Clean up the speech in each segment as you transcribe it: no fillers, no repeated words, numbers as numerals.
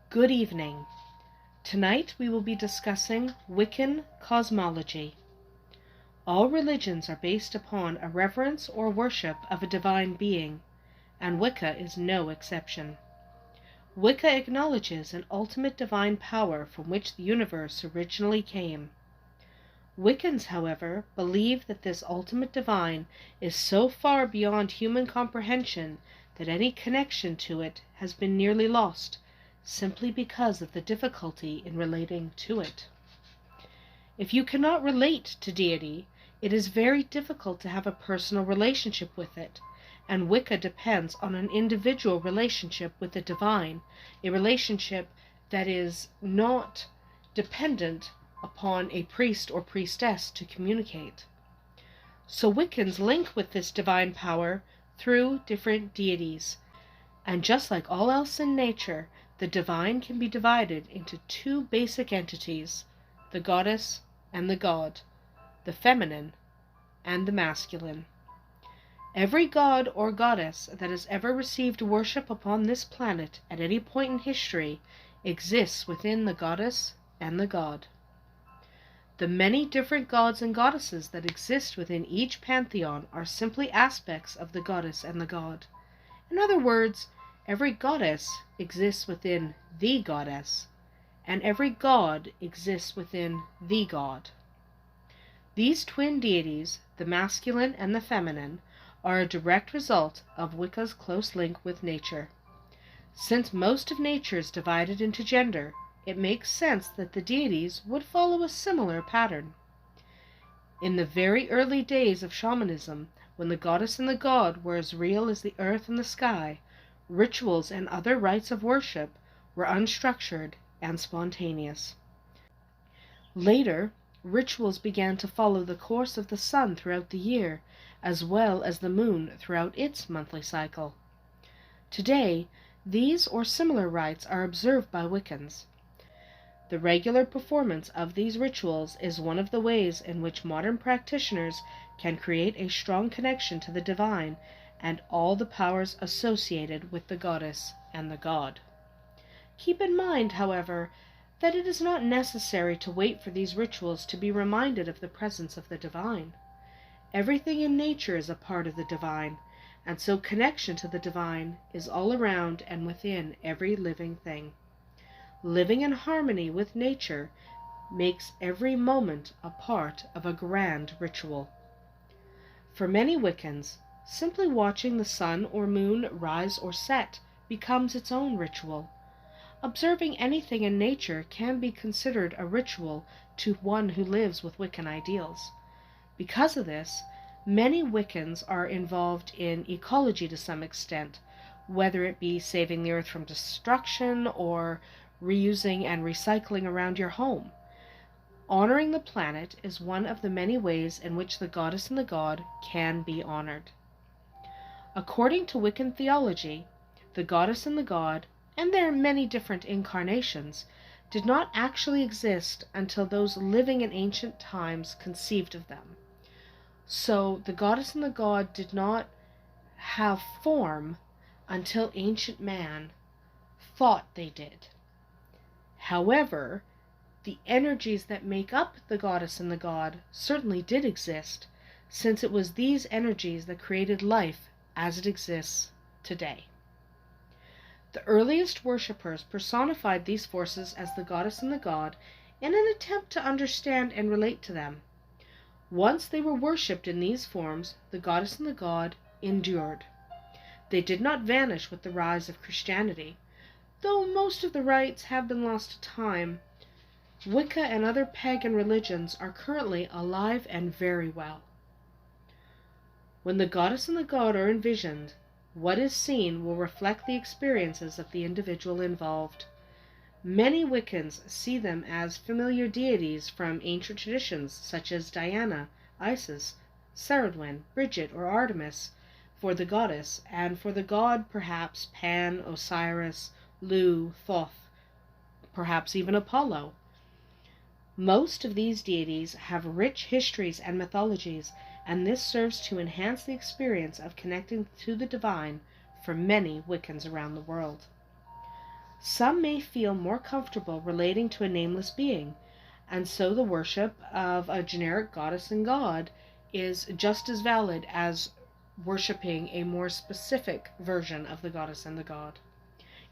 Good evening. Tonight we will be discussing Wiccan Cosmology. All religions are based upon a reverence or worship of a divine being, and Wicca is no exception. Wicca acknowledges an ultimate divine power from which the universe originally came. Wiccans, however, believe that this ultimate divine is so far beyond human comprehension that any connection to it has been nearly lost, simply because of the difficulty in relating to it. If you cannot relate to deity, it is very difficult to have a personal relationship with it, and Wicca depends on an individual relationship with the divine, a relationship that is not dependent upon a priest or priestess to communicate. So Wiccans link with this divine power through different deities, and just like all else in nature, the divine can be divided into two basic entities, the goddess and the god, the feminine and the masculine. Every god or goddess that has ever received worship upon this planet at any point in history exists within the goddess and the god. The many different gods and goddesses that exist within each pantheon are simply aspects of the goddess and the god. In other words, every goddess exists within the goddess, and every god exists within the god. These twin deities, the masculine and the feminine, are a direct result of Wicca's close link with nature. Since most of nature is divided into gender, it makes sense that the deities would follow a similar pattern. In the very early days of shamanism, when the goddess and the god were as real as the earth and the sky, rituals and other rites of worship were unstructured and spontaneous. Later, rituals began to follow the course of the sun throughout the year, as well as the moon throughout its monthly cycle. Today, these or similar rites are observed by Wiccans. The regular performance of these rituals is one of the ways in which modern practitioners can create a strong connection to the divine and all the powers associated with the goddess and the god. Keep in mind, however, that it is not necessary to wait for these rituals to be reminded of the presence of the divine. Everything in nature is a part of the divine, and so connection to the divine is all around and within every living thing. Living in harmony with nature makes every moment a part of a grand ritual. For many Wiccans, simply watching the sun or moon rise or set becomes its own ritual. Observing anything in nature can be considered a ritual to one who lives with Wiccan ideals. Because of this, many Wiccans are involved in ecology to some extent, whether it be saving the earth from destruction or reusing and recycling around your home. Honoring the planet is one of the many ways in which the goddess and the god can be honored. According to Wiccan Theology, the goddess and the god, and their many different incarnations, did not actually exist until those living in ancient times conceived of them. So the goddess and the god did not have form until ancient man thought they did. However, the energies that make up the goddess and the god certainly did exist, since it was these energies that created life as it exists today. The earliest worshippers personified these forces as the goddess and the god in an attempt to understand and relate to them. Once they were worshipped in these forms, the goddess and the god endured. They did not vanish with the rise of Christianity. Though most of the rites have been lost to time, Wicca and other pagan religions are currently alive and very well. When the goddess and the god are envisioned, what is seen will reflect the experiences of the individual involved. Many Wiccans see them as familiar deities from ancient traditions such as Diana, Isis, Saradwin, Bridget, or Artemis for the goddess, and for the god perhaps Pan, Osiris, Lu, Thoth, perhaps even Apollo. Most of these deities have rich histories and mythologies, and this serves to enhance the experience of connecting to the divine for many Wiccans around the world. Some may feel more comfortable relating to a nameless being, and so the worship of a generic goddess and god is just as valid as worshiping a more specific version of the goddess and the god.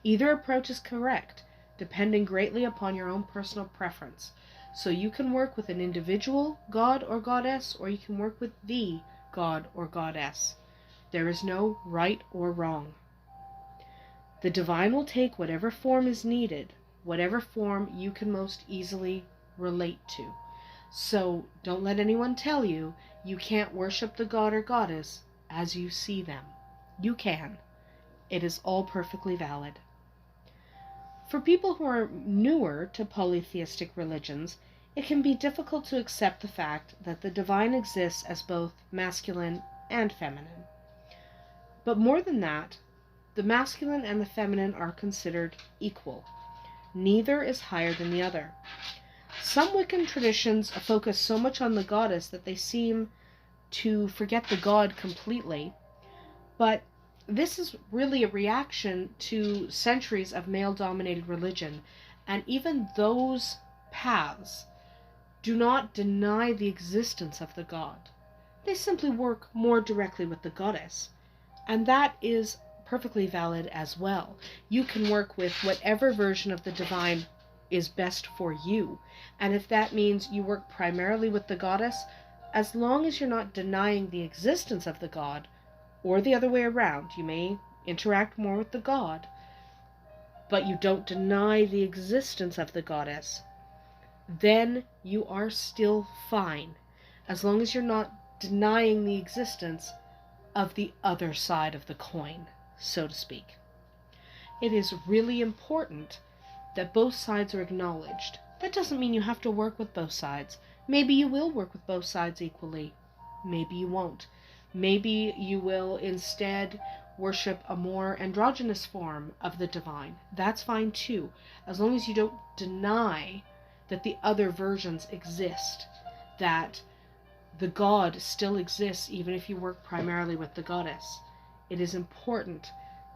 Either approach is correct, depending greatly upon your own personal preference. So you can work with an individual god or goddess, or you can work with the god or goddess. There is no right or wrong. The divine will take whatever form is needed, whatever form you can most easily relate to. So don't let anyone tell you you can't worship the god or goddess as you see them. You can. It is all perfectly valid. For people who are newer to polytheistic religions, it can be difficult to accept the fact that the divine exists as both masculine and feminine. But more than that, the masculine and the feminine are considered equal. Neither is higher than the other. Some Wiccan traditions focus so much on the goddess that they seem to forget the god completely, but this is really a reaction to centuries of male-dominated religion, and even those paths do not deny the existence of the god. They simply work more directly with the goddess, and that is perfectly valid as well. You can work with whatever version of the divine is best for you, and if that means you work primarily with the goddess, as long as you're not denying the existence of the god, or the other way around, you may interact more with the god, but you don't deny the existence of the goddess, then you are still fine, as long as you're not denying the existence of the other side of the coin, so to speak. It is really important that both sides are acknowledged. That doesn't mean you have to work with both sides. Maybe you will work with both sides equally. Maybe you won't. Maybe you will instead worship a more androgynous form of the divine. That's fine too, as long as you don't deny that the other versions exist, that the god still exists even if you work primarily with the goddess. It is important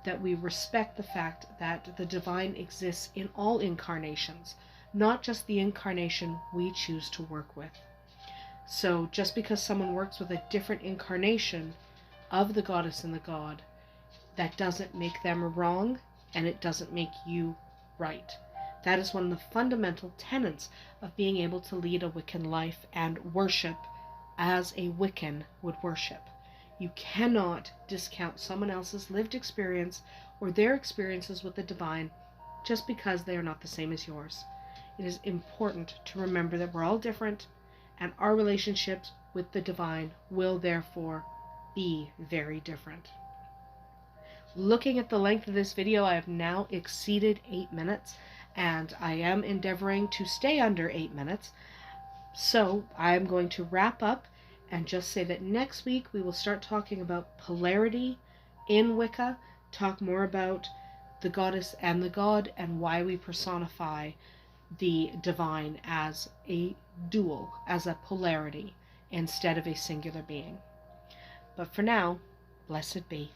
that we respect the fact that the divine exists in all incarnations, not just the incarnation we choose to work with. So just because someone works with a different incarnation of the goddess and the god, that doesn't make them wrong, and it doesn't make you right. That is one of the fundamental tenets of being able to lead a Wiccan life and worship as a Wiccan would worship. You cannot discount someone else's lived experience or their experiences with the divine just because they are not the same as yours. It is important to remember that we're all different, and our relationships with the divine will therefore be very different. Looking at the length of this video, I have now exceeded 8 minutes, and I am endeavoring to stay under 8 minutes. So I'm going to wrap up and just say that next week we will start talking about polarity in Wicca, talk more about the goddess and the god, and why we personify the divine as a dual, as a polarity, instead of a singular being. But for now, blessed be.